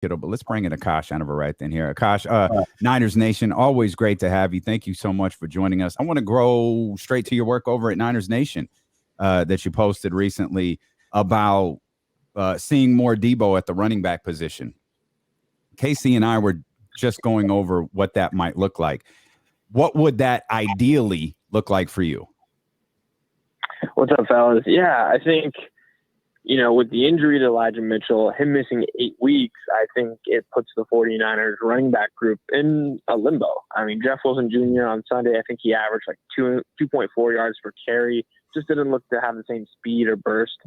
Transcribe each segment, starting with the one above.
Kittle, but let's bring in Akash Anavarathan here. Akash, Niners Nation, always great to have you. Thank you so much for joining us. I want to go straight to your work over at Niners Nation that you posted recently about seeing more Deebo at the running back position. Casey and I were just going over what that might look like. What would that ideally look like for you? What's up, fellas? Yeah, I think, with the injury to Elijah Mitchell, him missing 8 weeks, I think it puts the 49ers running back group in a limbo. I mean, Jeff Wilson Jr. on Sunday, I think he averaged like 2.4 yards per carry. Just didn't look to have the same speed or burst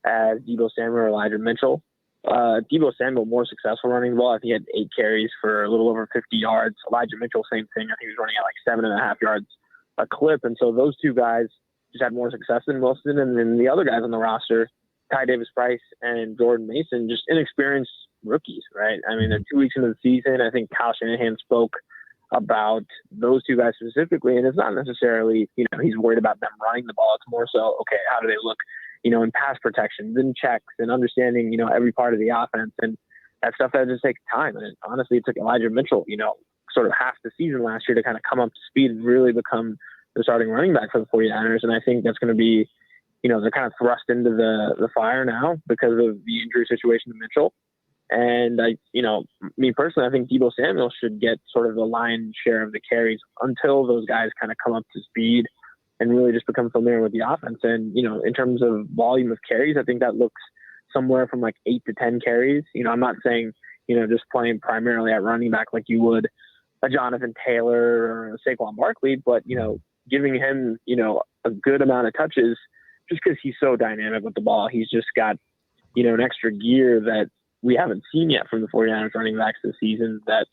as Deebo Samuel or Elijah Mitchell. Deebo Samuel, more successful running the ball. I think he had 8 carries for a little over 50 yards. Elijah Mitchell, same thing. I think he was running at like 7.5 yards a clip. And so those two guys just had more success than Wilson. And then the other guys on the roster, Ty Davis-Price and Jordan Mason, just inexperienced rookies, right? I mean, they're 2 weeks into the season. I think Kyle Shanahan spoke about those two guys specifically, and it's not necessarily, he's worried about them running the ball. It's more so, okay, how do they look, in pass protection, in checks, and understanding, every part of the offense. And that stuff that just takes time. And honestly, it took Elijah Mitchell, sort of half the season last year to kind of come up to speed and really become the starting running back for the 49ers. And I think that's going to be, they're kind of thrust into the fire now because of the injury situation to Mitchell. And me personally, I think Deebo Samuel should get sort of the lion's share of the carries until those guys kind of come up to speed and really just become familiar with the offense. And, in terms of volume of carries, I think that looks somewhere from like 8 to 10 carries. I'm not saying, just playing primarily at running back like you would a Jonathan Taylor or a Saquon Barkley, but, giving him, a good amount of touches just because he's so dynamic with the ball. He's just got, an extra gear that we haven't seen yet from the 49ers running backs this season. That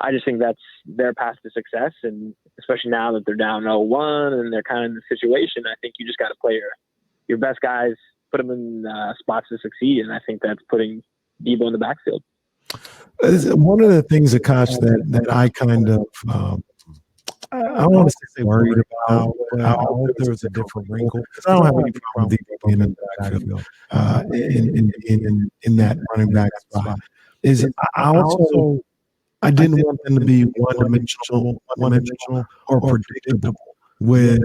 I just think that's their path to success. And especially now that they're down 0-1 and they're kind of in the situation, I think you just got to play your best guys, put them in spots to succeed. And I think that's putting Deebo in the backfield. One of the things, Akash, that I kind of, I don't want to say worried about, but I hope there was a different wrinkle. Because I don't have any problem with Deebo being in the backfield in that running back spot. I didn't want them to be one-dimensional or predictable with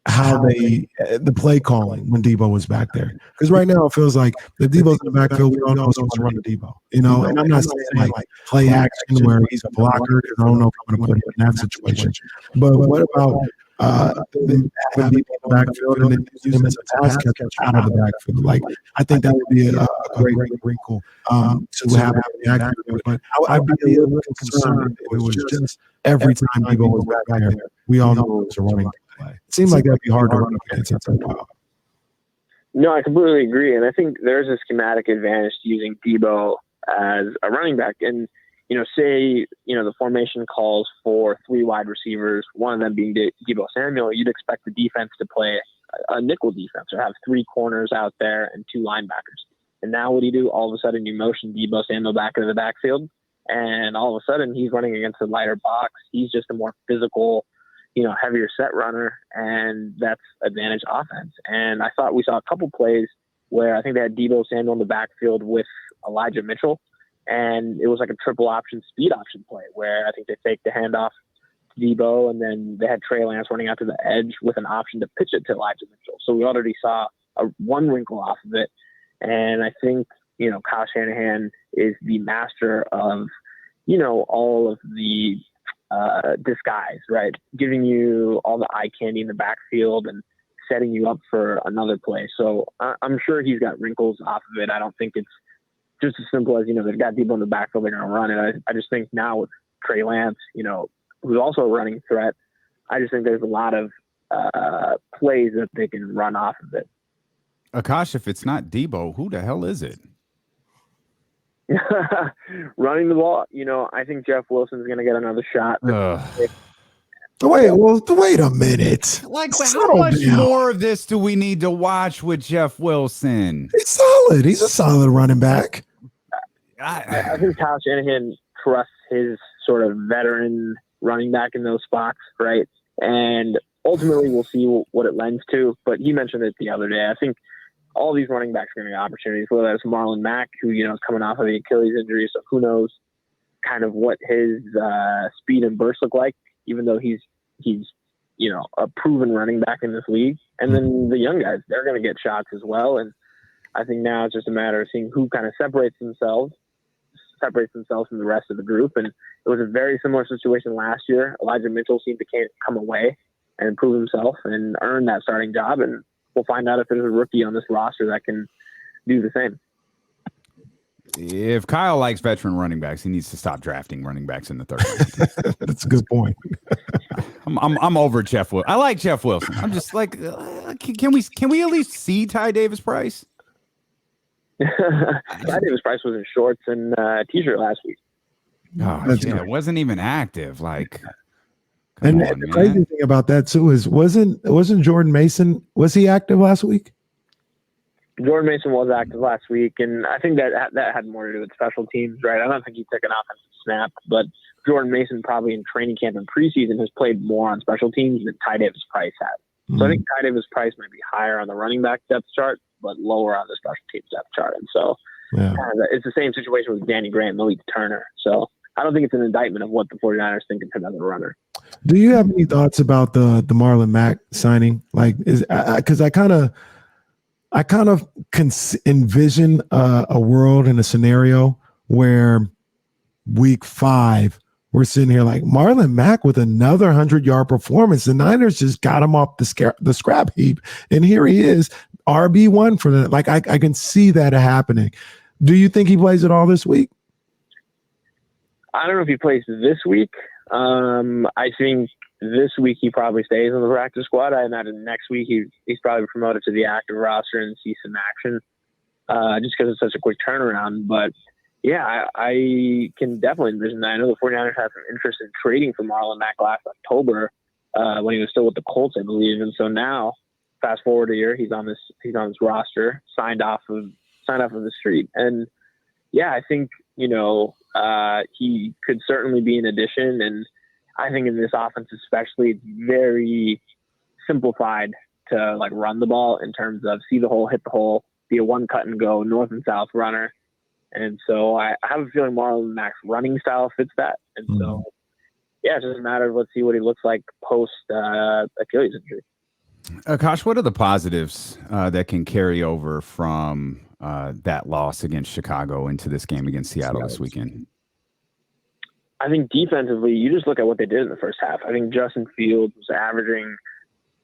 how the play calling when Deebo was back there. Because right now it feels like if Deebo's in the backfield, we don't know who's supposed to run to Deebo. And I'm not saying like play action where he's a blocker, because I don't know if I'm going to put him in that situation. But what about having Deebo in the backfield and then using him as a pass catcher out of the backfield? Like, I think that would be a great wrinkle to have him accurate. But I'd be a little concerned if it was just every time Deebo was back there, we all know it was a running play. It seems like that'd be hard to run against after a while. No, I completely agree. And I think there's a schematic advantage to using Deebo as a running back. And, say, the formation calls for 3 wide receivers, one of them being Deebo Samuel, you'd expect the defense to play a nickel defense or have 3 corners out there and 2 linebackers. And now what do you do? All of a sudden you motion Deebo Samuel back into the backfield, and all of a sudden he's running against a lighter box. He's just a more physical, heavier set runner, and that's advantage offense. And I thought we saw a couple plays where I think they had Deebo Samuel in the backfield with Elijah Mitchell, and it was like a triple option speed option play where I think they faked the handoff to Deebo, and then they had Trey Lance running out to the edge with an option to pitch it to Elijah Mitchell. So we already saw one wrinkle off of it. And I think, Kyle Shanahan is the master of, all of the disguise, right? Giving you all the eye candy in the backfield and setting you up for another play. So I'm sure he's got wrinkles off of it. I don't think it's just as simple as, they've got Deebo in the backfield, they're going to run it. I just think now with Trey Lance, who's also a running threat, I just think there's a lot of plays that they can run off of it. Akash, if it's not Deebo, who the hell is it? Running the ball, I think Jeff Wilson's going to get another shot. Wait a minute. Like, how much more of this do we need to watch with Jeff Wilson? He's solid. He's a solid running back. I think Kyle Shanahan trusts his sort of veteran running back in those spots, right? And ultimately, we'll see what it lends to. But he mentioned it the other day. I think all these running backs are going to get opportunities, whether it's Marlon Mack, who, is coming off of the Achilles injury. So who knows kind of what his speed and burst look like, even though he's a proven running back in this league. And then the young guys, they're going to get shots as well. And I think now it's just a matter of seeing who kind of separates themselves from the rest of the group. And it was a very similar situation last year. Elijah Mitchell seemed to come away and prove himself and earn that starting job. And we'll find out if there's a rookie on this roster that can do the same. If Kyle likes veteran running backs, he needs to stop drafting running backs in the third round. That's a good point. I'm over Jeff Wilson. I like Jeff Wilson. I'm just like, can we at least see Ty Davis Price? Ty Davis Price was in shorts and t-shirt last week. Oh, yeah, it wasn't even active. Like, and the crazy thing about that too is wasn't Jordan Mason, was he active last week? Jordan Mason was active last week, and I think that had more to do with special teams, right? I don't think he took an offensive snap, but Jordan Mason probably in training camp and preseason has played more on special teams than Ty Davis Price has. So I think Ty Davis Price might be higher on the running back depth chart, but lower on the special teams depth chart. And so it's the same situation with Danny Graham, Malik Turner. So I don't think it's an indictment of what the 49ers think of him as a runner. Do you have any thoughts about the Marlon Mack signing? Like, because I kind of envision a world and a scenario where week 5, we're sitting here like Marlon Mack with another 100-yard performance. The Niners just got him off the scrap heap, and here he is, RB1 for the. Like I can see that happening. Do you think he plays it all this week? I don't know if he plays this week. I think this week he probably stays on the practice squad. I imagine next week he's probably promoted to the active roster and see some action, just because it's such a quick turnaround. But yeah, I can definitely envision that. I know the 49ers had some interest in trading for Marlon Mack last October when he was still with the Colts, I believe. And so now, fast forward a year, he's on this roster, signed off of the street. And yeah, I think he could certainly be an addition. And I think in this offense, especially, it's very simplified to like run the ball in terms of see the hole, hit the hole, be a one cut and go north and south runner. And so I have a feeling Marlon Mack's running style fits that. And so, yeah, it's just a matter of let's see what he looks like post Achilles injury. Akash, what are the positives that can carry over from that loss against Chicago into this game against Seattle this weekend? I think defensively, you just look at what they did in the first half. I think Justin Fields was averaging,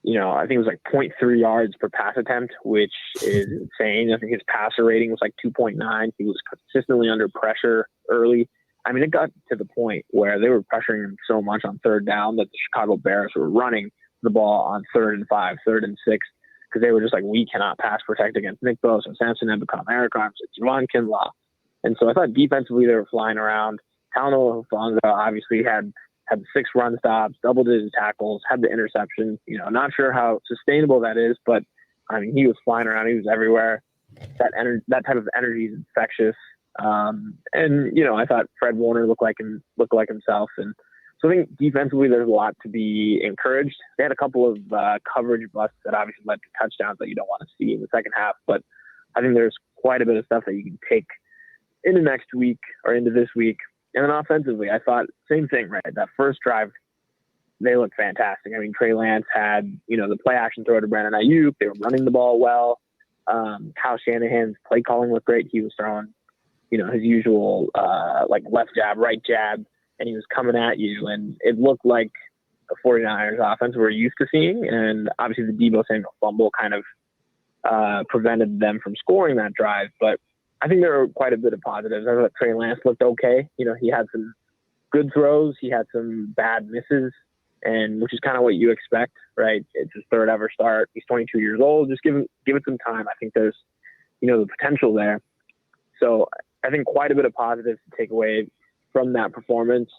I think it was like 0.3 yards per pass attempt, which is insane. I think his passer rating was like 2.9. He was consistently under pressure early. I mean, it got to the point where they were pressuring him so much on third down that the Chicago Bears were running the ball on 3rd and 5, 3rd and 6, because they were just like, we cannot pass protect against Nick Bosa, Samson Ebukam, Eric Armstead, Javon Kinlaw. And so I thought defensively they were flying around. Talanoa Hufanga obviously had 6 run stops, double-digit tackles, had the interception. Not sure how sustainable that is, but I mean, he was flying around. He was everywhere. That type of energy is infectious. And I thought Fred Warner looked like himself. And so I think defensively there's a lot to be encouraged. They had a couple of coverage busts that obviously led to touchdowns that you don't want to see in the second half. But I think there's quite a bit of stuff that you can take into next week or into this week. And then offensively, I thought same thing, right? That first drive, they looked fantastic. I mean, Trey Lance had, the play action throw to Brandon Ayuk. They were running the ball well. Kyle Shanahan's play calling looked great. He was throwing, his usual like left jab, right jab, and he was coming at you. And it looked like the 49ers offense we're used to seeing. And obviously the Deebo Samuel fumble kind of prevented them from scoring that drive. But I think there are quite a bit of positives. I thought Trey Lance looked okay. He had some good throws. He had some bad misses, and which is kind of what you expect, right? It's his 3rd ever start. He's 22 years old. Just give it some time. I think there's, the potential there. So I think quite a bit of positives to take away from that performance.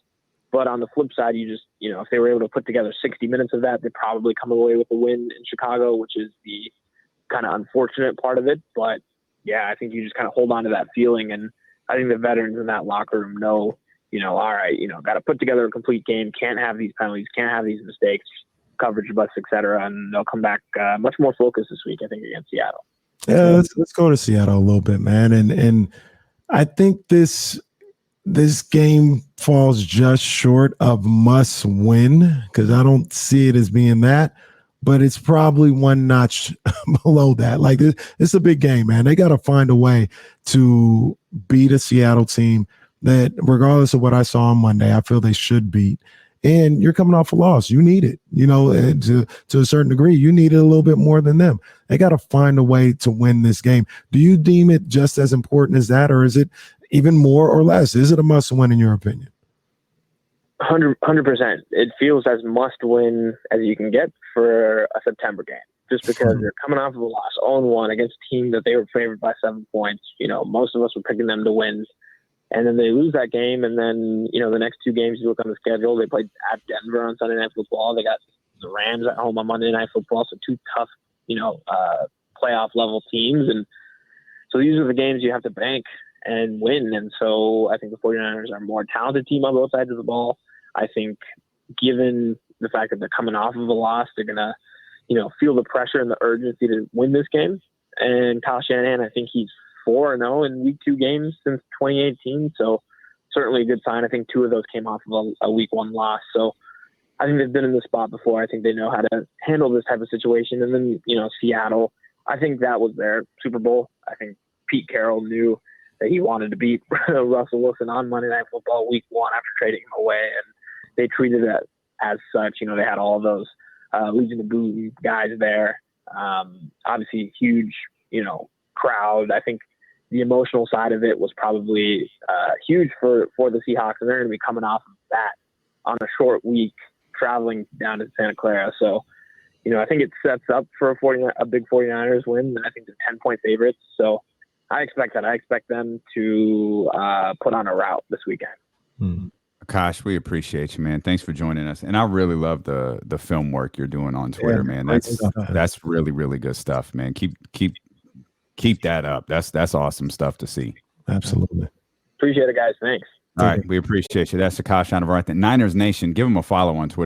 But on the flip side, you just, if they were able to put together 60 minutes of that, they'd probably come away with a win in Chicago, which is the kind of unfortunate part of it. But yeah, I think you just kind of hold on to that feeling. And I think the veterans in that locker room know, all right, got to put together a complete game, can't have these penalties, can't have these mistakes, coverage busts, etc. And they'll come back much more focused this week, I think, against Seattle. Yeah, let's go to Seattle a little bit, man. And I think this game falls just short of must win because I don't see it as being that, but it's probably one notch below that. Like it's a big game, man. They got to find a way to beat a Seattle team that, regardless of what I saw on Monday, I feel they should beat. And you're coming off a loss. You need it, to a certain degree. You need it a little bit more than them. They got to find a way to win this game. Do you deem it just as important as that, or is it even more or less? Is it a must win in your opinion? 100%. It feels as must win as you can get for a September game, just because they're coming off of a loss 0-1 against a team that they were favored by 7 points. Most of us were picking them to win. And then they lose that game. And then, the next 2 games you look on the schedule, they played at Denver on Sunday Night Football. They got the Rams at home on Monday Night Football. So 2 tough, playoff level teams. And so these are the games you have to bank and win. And so I think the 49ers are a more talented team on both sides of the ball. I think given the fact that they're coming off of a loss, they're going to, feel the pressure and the urgency to win this game. And Kyle Shanahan, I think he's 4-0 in week 2 games since 2018. So certainly a good sign. I think 2 of those came off of a week 1 loss. So I think they've been in this spot before. I think they know how to handle this type of situation. And then, Seattle, I think that was their Super Bowl. I think Pete Carroll knew that he wanted to beat Russell Wilson on Monday Night Football week 1 after trading him away. And they treated it as such. They had all those Legion of Boom guys there. Obviously huge, crowd. I think the emotional side of it was probably huge for the Seahawks, and they're going to be coming off of that on a short week traveling down to Santa Clara. So, I think it sets up for a big 49ers win. I think they're 10-point favorites. So I expect that. I expect them to put on a rout this weekend. Akash, we appreciate you, man. Thanks for joining us. And I really love the film work you're doing on Twitter, man. That's really, really good stuff, man. Keep that up. That's awesome stuff to see. Absolutely. Appreciate it, guys. Thanks. All right. We appreciate you. That's Akash Anavarathan, Niners Nation. Give him a follow on Twitter.